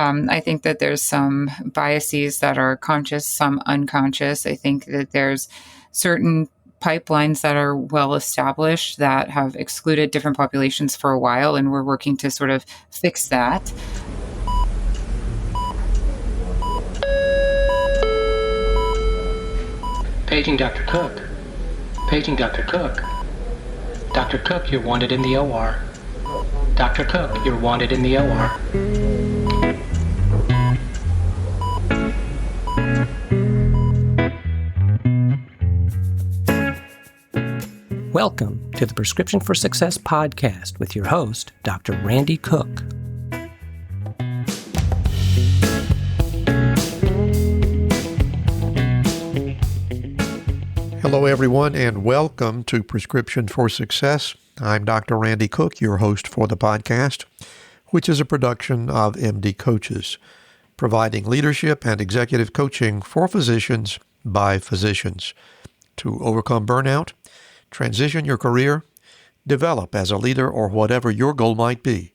I think that there's some biases that are conscious, some unconscious. I think that there's certain pipelines that are well established that have excluded different populations for a while, and we're working to sort of fix that. Paging Dr. Cook. Paging Dr. Cook. Dr. Cook, you're wanted in the OR. Dr. Cook, you're wanted in the OR. Welcome to the Prescription for Success podcast with your host, Dr. Randy Cook. Hello, everyone, and welcome to Prescription for Success. I'm Dr. Randy Cook, your host for the podcast, which is a production of MD Coaches, providing leadership and executive coaching for physicians by physicians to overcome burnout, transition your career, develop as a leader, or whatever your goal might be.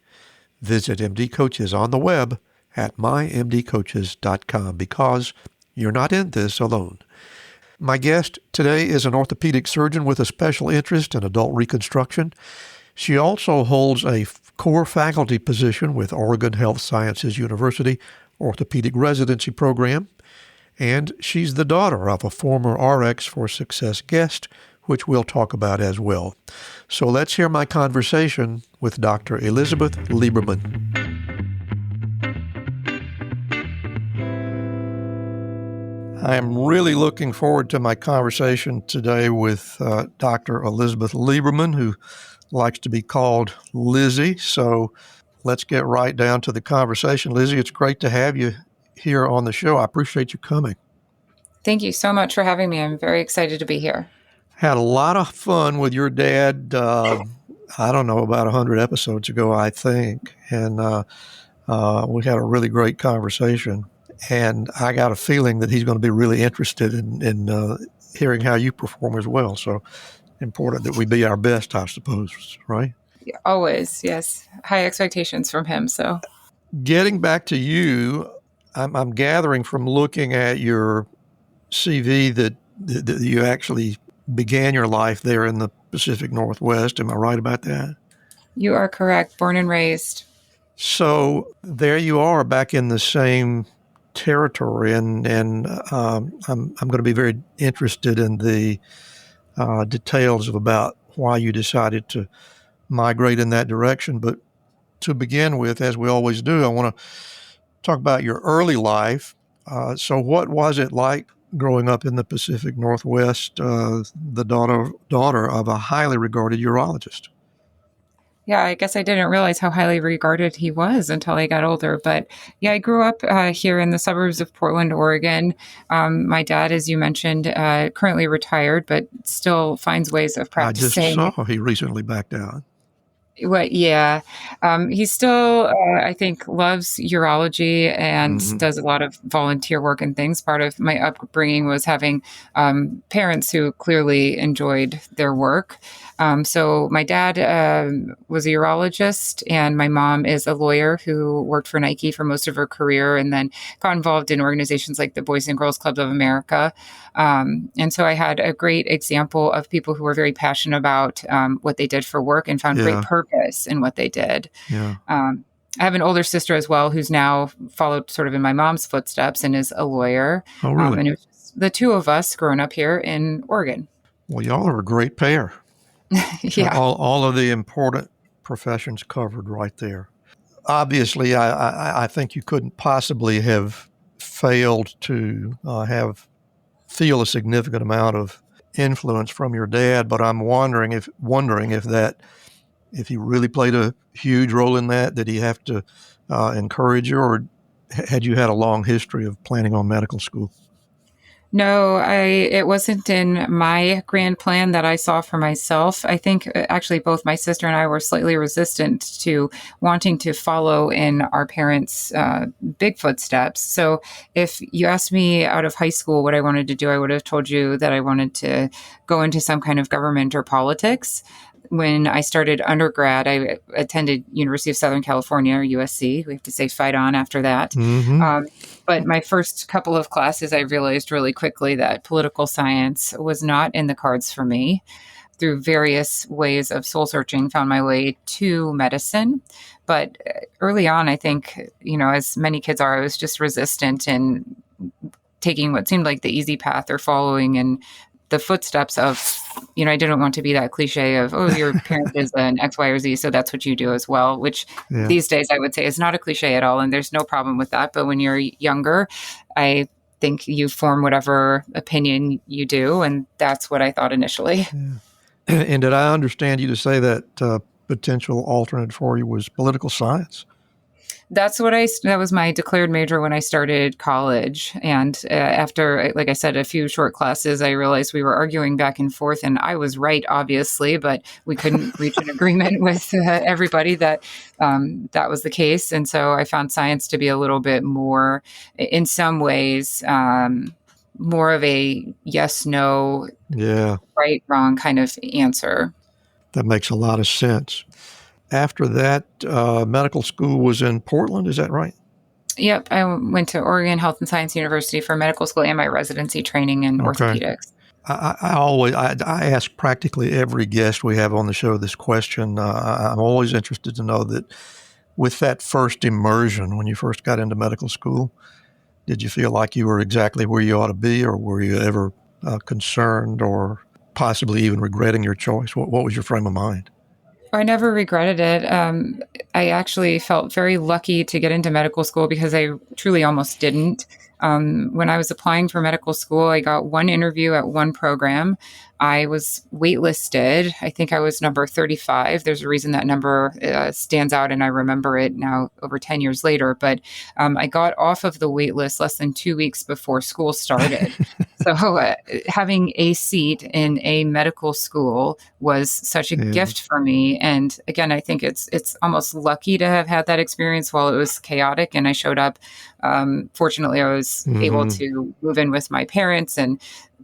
Visit MD Coaches on the web at mymdcoaches.com because you're not in this alone. My guest today is an orthopedic surgeon with a special interest in adult reconstruction. She also holds a core faculty position with Oregon Health Sciences University Orthopedic Residency Program, and she's the daughter of a former RX for Success guest, which we'll talk about as well. So let's hear my conversation with Dr. Elizabeth Lieberman. I am really looking forward to my conversation today with Dr. Elizabeth Lieberman, who likes to be called Lizzie. So let's get right down to the conversation. Lizzie, it's great to have you here on the show. I appreciate you coming. Thank you so much for having me. I'm very excited to be here. Had a lot of fun with your dad, I don't know, about 100 episodes ago, I think. And we had a really great conversation. And I got a feeling that he's going to be really interested in hearing how you perform as well. So important that we be our best, I suppose, right? Always, yes. High expectations from him. So getting back to you, I'm gathering from looking at your CV that you actually began your life there in the Pacific Northwest. Am I right about that? You are correct. Born and raised. So there you are back in the same territory, and I'm going to be very interested in the details about why you decided to migrate in that direction. But to begin with, as we always do, I want to talk about your early life. So what was it like growing up in the Pacific Northwest, the daughter of a highly regarded urologist? Yeah, I guess I didn't realize how highly regarded he was until I got older. But yeah, I grew up here in the suburbs of Portland, Oregon. My dad, as you mentioned, currently retired, but still finds ways of practicing. I just saw he recently backed out. Yeah. He still, I think, loves urology and does a lot of volunteer work and things. Part of my upbringing was having parents who clearly enjoyed their work. So my dad was a urologist, and my mom is a lawyer who worked for Nike for most of her career and then got involved in organizations like the Boys and Girls Clubs of America. And so I had a great example of people who were very passionate about what they did for work and found great purpose in what they did. Yeah. I have an older sister as well who's now followed sort of in my mom's footsteps and is a lawyer. Oh, really? And it was just the two of us growing up here in Oregon. Well, y'all are a great pair. Yeah. All of the important professions covered right there. Obviously, I think you couldn't possibly have failed to feel a significant amount of influence from your dad, but I'm wondering if he really played a huge role in that. Did he have to encourage you, or had you had a long history of planning on medical school? No, it wasn't in my grand plan that I saw for myself. I think actually both my sister and I were slightly resistant to wanting to follow in our parents' big footsteps. So if you asked me out of high school what I wanted to do, I would have told you that I wanted to go into some kind of government or politics. when I started undergrad, I attended University of Southern California, or USC. We have to say fight on after that. Mm-hmm. But my first couple of classes, I realized really quickly that political science was not in the cards for me. Through various ways of soul searching, found my way to medicine. But early on, I think, as many kids are, I was just resistant in taking what seemed like the easy path or following in the footsteps of, I didn't want to be that cliche of, oh, your parent is an X, Y, or Z, so that's what you do as well, which these days I would say is not a cliche at all. And there's no problem with that. But when you're younger, I think you form whatever opinion you do. And that's what I thought initially. Yeah. And did I understand you to say that potential alternate for you was political science? That was my declared major when I started college. And after, like I said, a few short classes, I realized we were arguing back and forth, and I was right, obviously, but we couldn't reach an agreement with everybody that that was the case. And so I found science to be a little bit more, in some ways, more of a yes, no, right, wrong kind of answer. That makes a lot of sense. After that, medical school was in Portland, is that right? Yep. I went to Oregon Health and Science University for medical school and my residency training in orthopedics. I ask practically every guest we have on the show this question. I'm always interested to know that with that first immersion, when you first got into medical school, did you feel like you were exactly where you ought to be, or were you ever concerned or possibly even regretting your choice? What was your frame of mind? I never regretted it. I actually felt very lucky to get into medical school because I truly almost didn't. When I was applying for medical school, I got one interview at one program. I was waitlisted. I think I was number 35. There's a reason that number stands out, and I remember it now over 10 years later. But I got off of the wait list less than 2 weeks before school started. So having a seat in a medical school was such a gift for me. And again, I think it's almost lucky to have had that experience while it was chaotic. And I showed up. Fortunately, I was able to move in with my parents and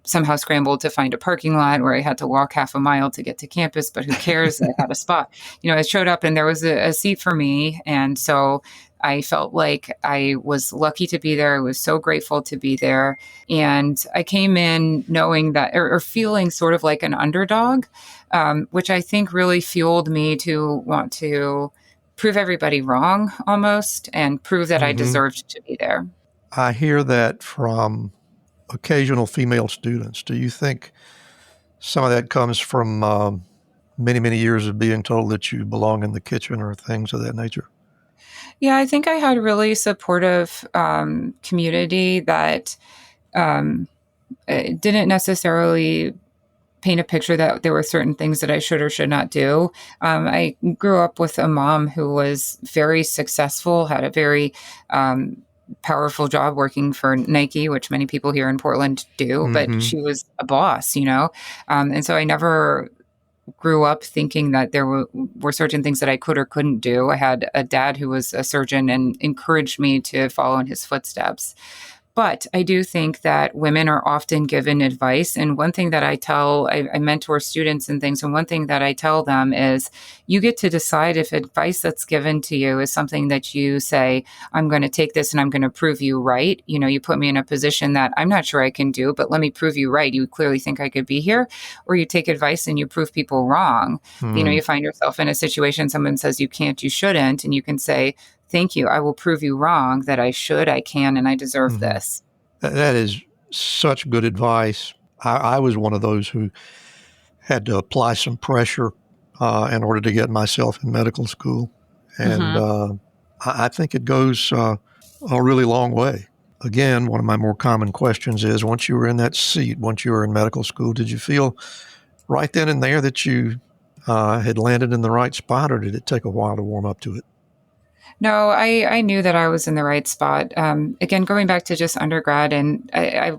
somehow scrambled to find a parking lot where I had to walk half a mile to get to campus, but who cares? I had a spot. I showed up and there was a seat for me. And so I felt like I was lucky to be there. I was so grateful to be there. And I came in knowing that, or feeling sort of like an underdog, which I think really fueled me to want to prove everybody wrong almost and prove that I deserved to be there. I hear that from occasional female students. Do you think some of that comes from many, many years of being told that you belong in the kitchen or things of that nature? Yeah, I think I had a really supportive community that didn't necessarily paint a picture that there were certain things that I should or should not do. I grew up with a mom who was very successful, had a very powerful job working for Nike, which many people here in Portland do, but she was a boss, and so I never grew up thinking that there were certain things that I could or couldn't do. I had a dad who was a surgeon and encouraged me to follow in his footsteps. But I do think that women are often given advice. And one thing that I mentor students and things. And one thing that I tell them is you get to decide if advice that's given to you is something that you say, I'm going to take this and I'm going to prove you right. You put me in a position that I'm not sure I can do, but let me prove you right. You clearly think I could be here. Or you take advice and you prove people wrong. You find yourself in a situation, someone says you can't, you shouldn't. And you can say, thank you. I will prove you wrong that I should, I can, and I deserve this. That is such good advice. I was one of those who had to apply some pressure in order to get myself in medical school. And I think it goes a really long way. Again, one of my more common questions is, once you were in that seat, once you were in medical school, did you feel right then and there that you had landed in the right spot, or did it take a while to warm up to it? No, I knew that I was in the right spot. Again, going back to just undergrad, and I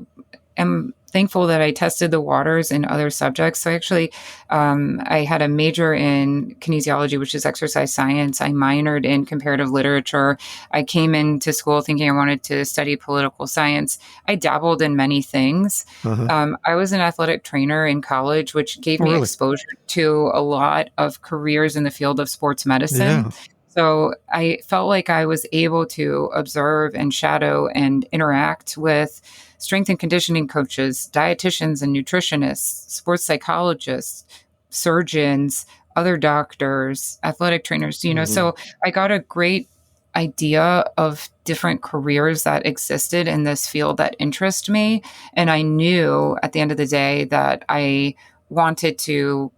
am thankful that I tested the waters in other subjects. So actually, I had a major in kinesiology, which is exercise science. I minored in comparative literature. I came into school thinking I wanted to study political science. I dabbled in many things. I was an athletic trainer in college, which gave me exposure to a lot of careers in the field of sports medicine. Yeah. So I felt like I was able to observe and shadow and interact with strength and conditioning coaches, dietitians and nutritionists, sports psychologists, surgeons, other doctors, athletic trainers, so I got a great idea of different careers that existed in this field that interest me. And I knew at the end of the day that I wanted to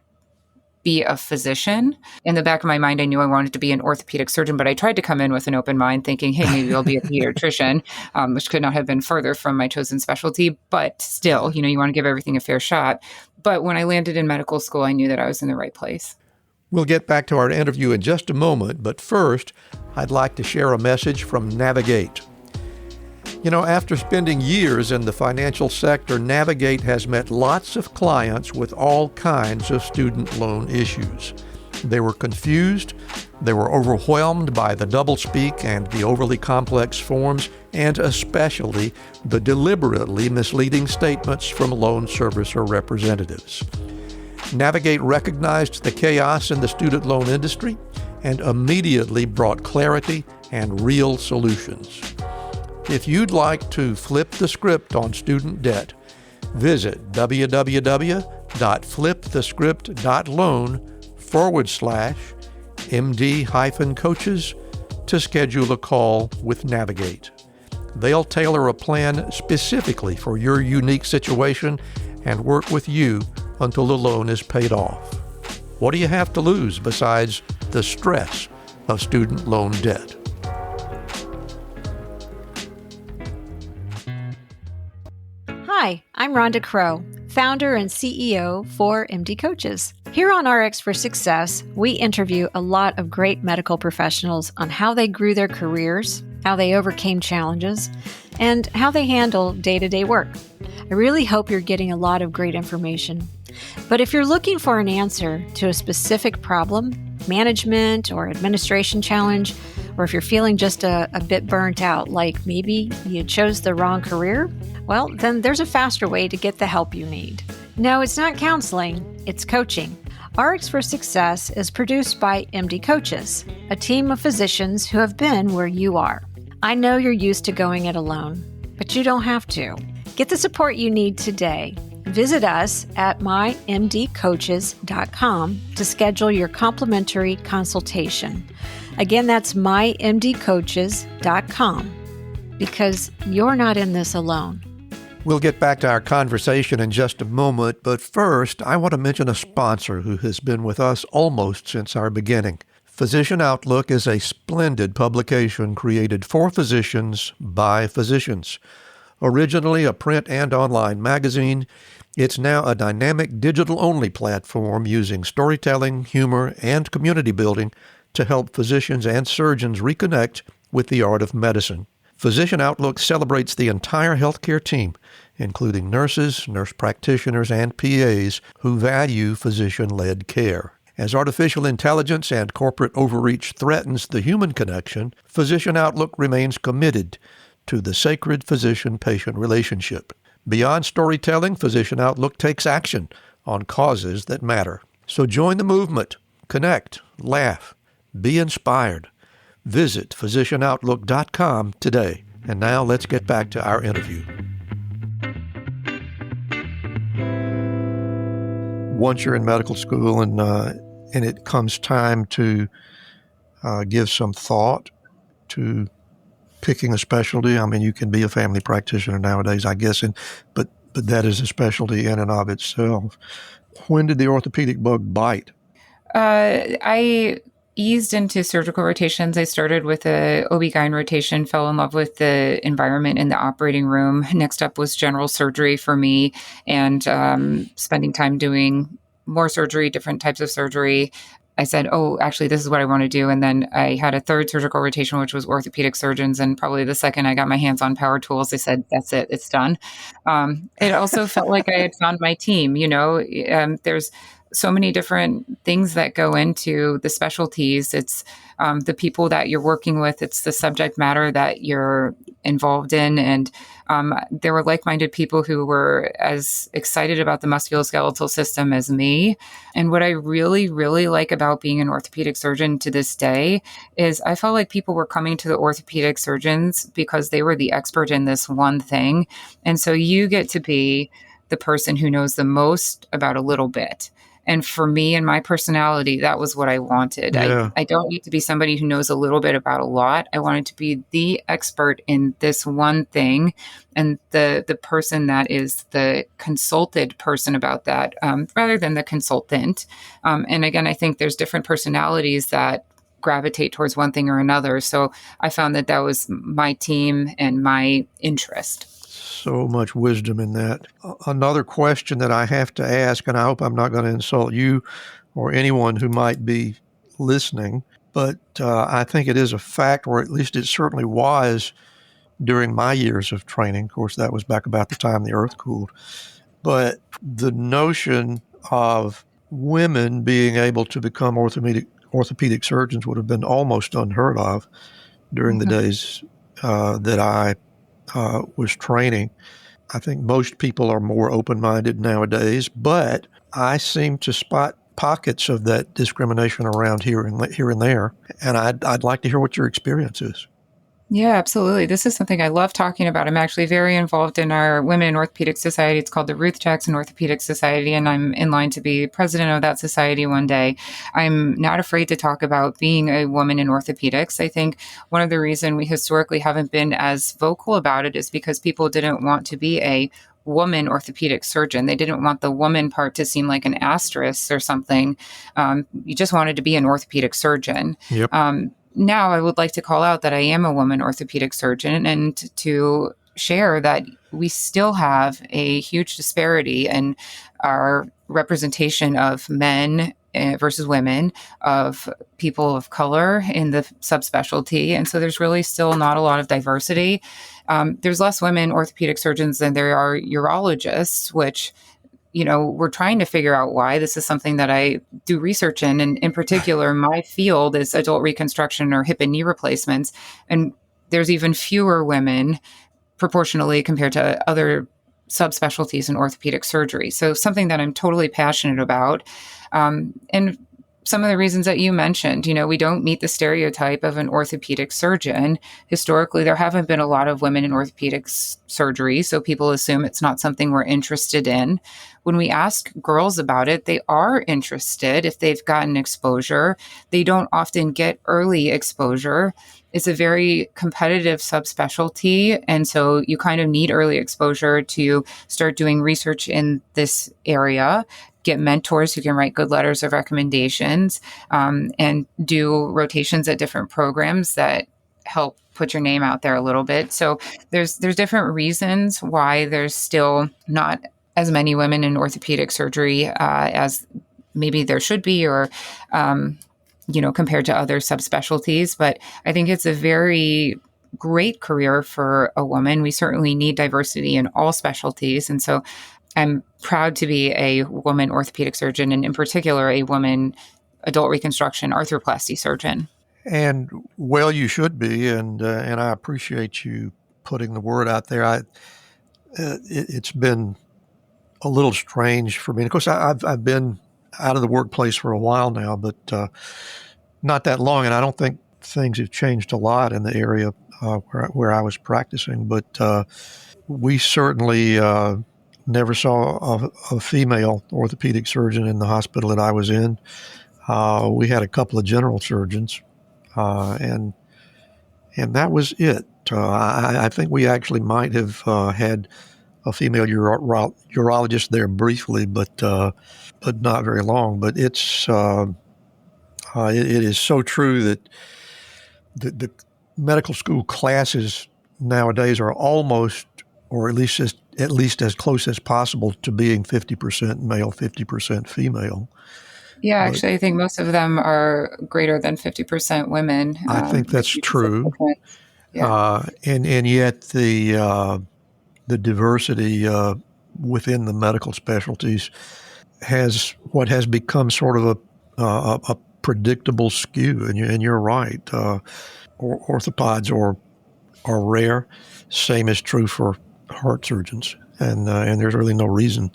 be a physician. In the back of my mind, I knew I wanted to be an orthopedic surgeon, but I tried to come in with an open mind thinking, hey, maybe I'll be a pediatrician, which could not have been further from my chosen specialty. But still, you want to give everything a fair shot. But when I landed in medical school, I knew that I was in the right place. We'll get back to our interview in just a moment, but first, I'd like to share a message from Navigate. After spending years in the financial sector, Navigate has met lots of clients with all kinds of student loan issues. They were confused, they were overwhelmed by the doublespeak and the overly complex forms, and especially the deliberately misleading statements from loan servicer representatives. Navigate recognized the chaos in the student loan industry and immediately brought clarity and real solutions. If you'd like to flip the script on student debt, visit www.flipthescript.loan/MD-coaches to schedule a call with Navigate. They'll tailor a plan specifically for your unique situation and work with you until the loan is paid off. What do you have to lose besides the stress of student loan debt? Hi, I'm Rhonda Crow, founder and CEO for MD Coaches. Here on RX for Success, we interview a lot of great medical professionals on how they grew their careers, how they overcame challenges, and how they handle day-to-day work. I really hope you're getting a lot of great information. But if you're looking for an answer to a specific problem, management or administration challenge, or if you're feeling just a bit burnt out, like maybe you chose the wrong career, well, then there's a faster way to get the help you need. No, it's not counseling, it's coaching. RX for Success is produced by MD Coaches, a team of physicians who have been where you are. I know you're used to going it alone, but you don't have to. Get the support you need today. Visit us at mymdcoaches.com to schedule your complimentary consultation. Again, that's mymdcoaches.com, because you're not in this alone. We'll get back to our conversation in just a moment, but first, I want to mention a sponsor who has been with us almost since our beginning. Physician Outlook is a splendid publication created for physicians by physicians. Originally a print and online magazine, it's now a dynamic digital-only platform using storytelling, humor, and community building to help physicians and surgeons reconnect with the art of medicine. Physician Outlook celebrates the entire healthcare team, including nurses, nurse practitioners, and PAs who value physician-led care. As artificial intelligence and corporate overreach threatens the human connection, Physician Outlook remains committed to the sacred physician-patient relationship. Beyond storytelling, Physician Outlook takes action on causes that matter. So join the movement, connect, laugh, be inspired. Visit physicianoutlook.com today. And now let's get back to our interview. Once you're in medical school and it comes time to give some thought to picking a specialty. I mean, you can be a family practitioner nowadays, I guess, but that is a specialty in and of itself. When did the orthopedic bug bite? I eased into surgical rotations. I started with a OB-GYN rotation, fell in love with the environment in the operating room. Next up was general surgery for me, and spending time doing more surgery, different types of surgery. I said, oh, actually, this is what I want to do. And then I had a third surgical rotation, which was orthopedic surgeons. And probably the second I got my hands on power tools, I said, that's it, it's done. It also felt like I had found my team. There's so many different things that go into the specialties. It's the people that you're working with, it's the subject matter that you're involved in. And there were like-minded people who were as excited about the musculoskeletal system as me. And what I really, really like about being an orthopedic surgeon to this day is I felt like people were coming to the orthopedic surgeons because they were the expert in this one thing. And so you get to be the person who knows the most about a little bit. And for me and my personality, that was what I wanted. Yeah. I don't need to be somebody who knows a little bit about a lot. I wanted to be the expert in this one thing and the person that is the consulted person about that rather than the consultant. And again, I think there's different personalities that gravitate towards one thing or another. So I found that that was my team and my interest. So much wisdom in that. Another question that I have to ask, and I hope I'm not going to insult you or anyone who might be listening, but I think it is a fact, or at least it certainly was during my years of training. Of course, that was back about the time the earth cooled. But the notion of women being able to become orthopedic surgeons would have been almost unheard of during the days that I was training. I think most people are more open-minded nowadays, but I seem to spot pockets of that discrimination around here and there, and I'd like to hear what your experience is. Yeah, absolutely. This is something I love talking about. I'm actually very involved in our Women in Orthopedic Society. It's called the Ruth Jackson Orthopedic Society, and I'm in line to be president of that society one day. I'm not afraid to talk about being a woman in orthopedics. I think one of the reasons we historically haven't been as vocal about it is because people didn't want to be a woman orthopedic surgeon. They didn't want the woman part to seem like an asterisk or something. You just wanted to be an orthopedic surgeon. Yep. Now I would like to call out that I am a woman orthopedic surgeon and to share that we still have a huge disparity in our representation of men versus women, of people of color in the subspecialty. And so there's really still not a lot of diversity. There's less women orthopedic surgeons than there are urologists, which we're trying to figure out why. This is something that I do research in. And in particular, my field is adult reconstruction or hip and knee replacements. And there's even fewer women proportionally compared to other subspecialties in orthopedic surgery. So something that I'm totally passionate about. And some of the reasons that you mentioned, we don't meet the stereotype of an orthopedic surgeon. Historically, there haven't been a lot of women in orthopedic surgery, so people assume it's not something we're interested in. When we ask girls about it, they are interested if they've gotten exposure. They don't often get early exposure. It's a very competitive subspecialty, and so you kind of need early exposure to start doing research in this area. Get mentors who can write good letters of recommendations and do rotations at different programs that help put your name out there a little bit. So there's different reasons why there's still not as many women in orthopedic surgery as maybe there should be, or compared to other subspecialties. But I think it's a very great career for a woman. We certainly need diversity in all specialties, and so I'm proud to be a woman orthopedic surgeon, and in particular, a woman adult reconstruction arthroplasty surgeon. And well, you should be, and I appreciate you putting the word out there. It's been a little strange for me. Of course, I've been out of the workplace for a while now, but not that long, and I don't think things have changed a lot in the area where I was practicing. But we certainly never saw a female orthopedic surgeon in the hospital that I was in. We had a couple of general surgeons, and that was it. I think we actually might have had a female urologist there briefly, but not very long. But it is so true that the medical school classes nowadays are almost, or at least as close as possible to being 50% male, 50% female. Yeah, But actually, I think most of them are greater than 50% women. I think that's If you just look at true. the trends. Yeah. And yet the diversity within the medical specialties has what has become sort of a predictable skew. And you're right. Orthopods are rare. Same is true for heart surgeons. And there's really no reason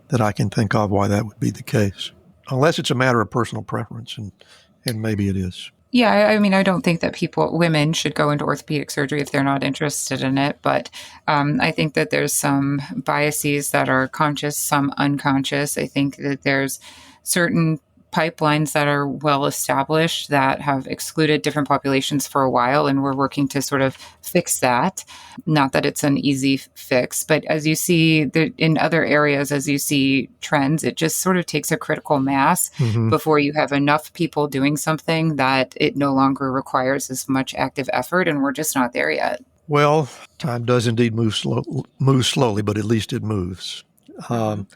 that I can think of why that would be the case, unless it's a matter of personal preference, and maybe it is. Yeah, I mean, I don't think that women should go into orthopedic surgery if they're not interested in it, but I think that there's some biases that are conscious, some unconscious. I think that there's certain pipelines that are well established that have excluded different populations for a while, and we're working to sort of fix that. Not that it's an easy fix, but as you see in other areas, as you see trends, it just sort of takes a critical mass before you have enough people doing something that it no longer requires as much active effort, and we're just not there yet. Well, time does indeed move slowly, but at least it moves. I'm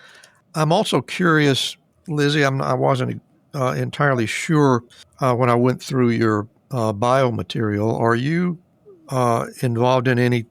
also curious, Lizzie. I wasn't entirely sure when I went through your bio material. Are you involved in any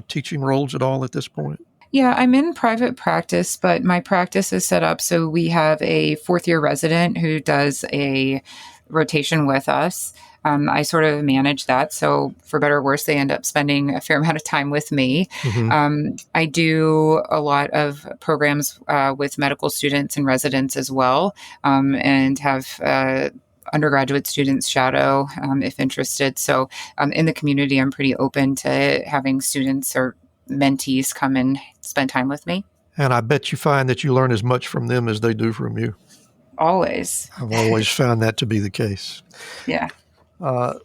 teaching roles at all at this point? Yeah, I'm in private practice, but my practice is set up so we have a fourth year resident who does a rotation with us. I sort of manage that. So, for better or worse, they end up spending a fair amount of time with me. I do a lot of programs with medical students and residents as well, and have undergraduate students shadow if interested. So, in the community, I'm pretty open to having students or mentees come and spend time with me. And I bet you find that you learn as much from them as they do from you. Always. I've always found that to be the case. Yeah.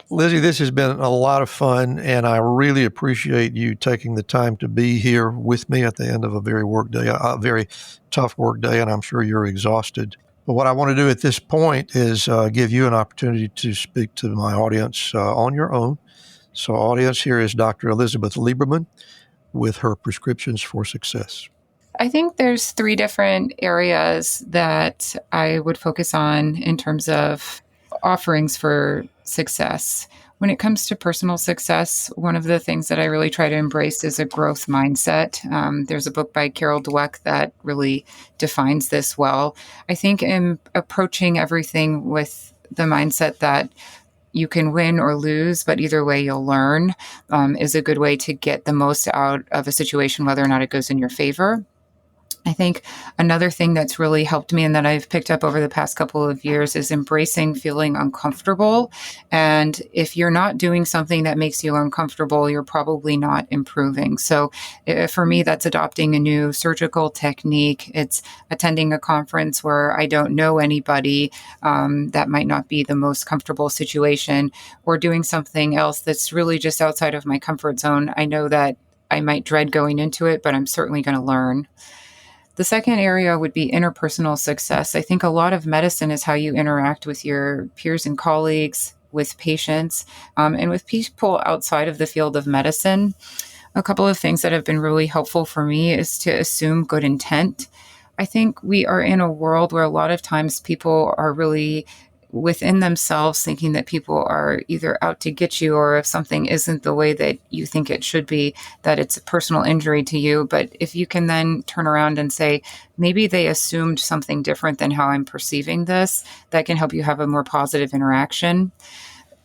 Lizzie, this has been a lot of fun, and I really appreciate you taking the time to be here with me at the end of a very tough work day, and I'm sure you're exhausted. But what I want to do at this point is give you an opportunity to speak to my audience on your own. So, audience, here is Dr. Elizabeth Lieberman with her prescriptions for success. I think there's 3 different areas that I would focus on in terms of offerings for success. When it comes to personal success, one of the things that I really try to embrace is a growth mindset. There's a book by Carol Dweck that really defines this well. I think in approaching everything with the mindset that you can win or lose, but either way you'll learn, is a good way to get the most out of a situation, whether or not it goes in your favor. I think another thing that's really helped me and that I've picked up over the past couple of years is embracing feeling uncomfortable. And if you're not doing something that makes you uncomfortable, you're probably not improving. So for me, that's adopting a new surgical technique. It's attending a conference where I don't know anybody. That might not be the most comfortable situation, or doing something else that's really just outside of my comfort zone. I know that I might dread going into it, but I'm certainly going to learn. The second area would be interpersonal success. I think a lot of medicine is how you interact with your peers and colleagues, with patients, and with people outside of the field of medicine. A couple of things that have been really helpful for me is to assume good intent. I think we are in a world where a lot of times people are really within themselves thinking that people are either out to get you, or if something isn't the way that you think it should be, that it's a personal injury to you. But if you can then turn around and say, maybe they assumed something different than how I'm perceiving this, that can help you have a more positive interaction.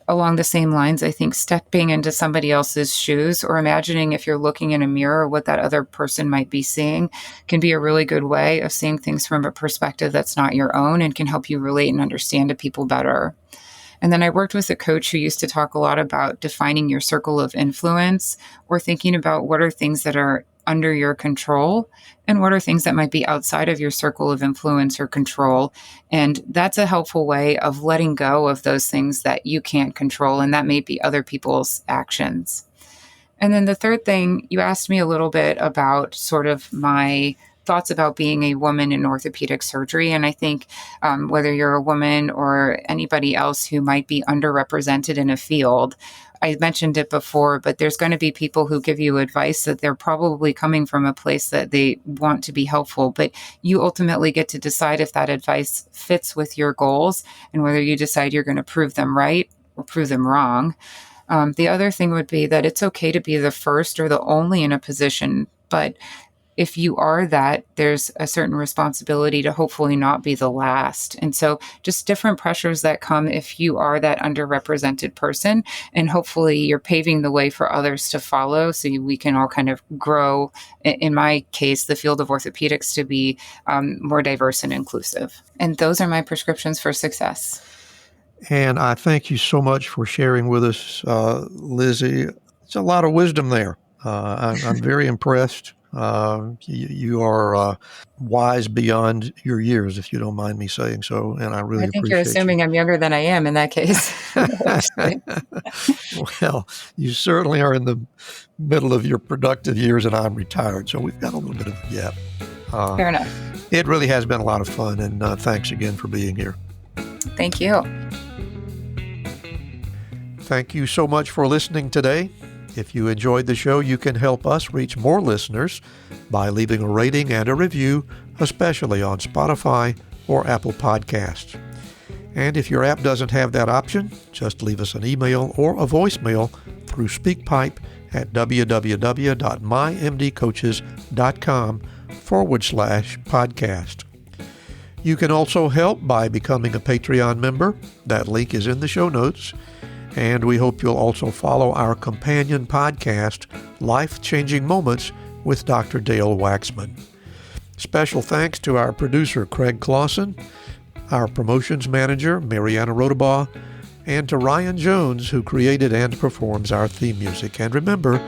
Along the same lines, I think stepping into somebody else's shoes, or imagining if you're looking in a mirror what that other person might be seeing, can be a really good way of seeing things from a perspective that's not your own, and can help you relate and understand to people better. And then I worked with a coach who used to talk a lot about defining your circle of influence, or thinking about what are things that are under your control and what are things that might be outside of your circle of influence or control. And that's a helpful way of letting go of those things that you can't control, and that may be other people's actions. And then the third thing, you asked me a little bit about sort of my thoughts about being a woman in orthopedic surgery. And I think whether you're a woman or anybody else who might be underrepresented in a field, I mentioned it before, but there's going to be people who give you advice that they're probably coming from a place that they want to be helpful, but you ultimately get to decide if that advice fits with your goals and whether you decide you're going to prove them right or prove them wrong. The other thing would be that it's okay to be the first or the only in a position, but if you are that, there's a certain responsibility to hopefully not be the last. And so just different pressures that come if you are that underrepresented person, and hopefully you're paving the way for others to follow so we can all kind of grow, in my case, the field of orthopedics to be more diverse and inclusive. And those are my prescriptions for success. And I thank you so much for sharing with us, Lizzie. It's a lot of wisdom there. I'm very impressed. You are wise beyond your years, if you don't mind me saying so, and I really appreciate it. I think you're assuming I'm younger than I am in that case. Well, you certainly are in the middle of your productive years, and I'm retired, so we've got a little bit of a gap. Fair enough. It really has been a lot of fun, and thanks again for being here. Thank you. Thank you so much for listening today. If you enjoyed the show, you can help us reach more listeners by leaving a rating and a review, especially on Spotify or Apple Podcasts. And if your app doesn't have that option, just leave us an email or a voicemail through SpeakPipe at www.mymdcoaches.com/podcast. You can also help by becoming a Patreon member. That link is in the show notes. And we hope you'll also follow our companion podcast, Life-Changing Moments with Dr. Dale Waxman. Special thanks to our producer, Craig Clausen, our promotions manager, Mariana Rodabaugh, and to Ryan Jones, who created and performs our theme music. And remember,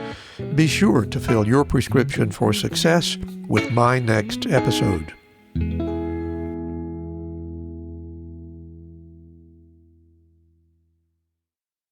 be sure to fill your prescription for success with my next episode.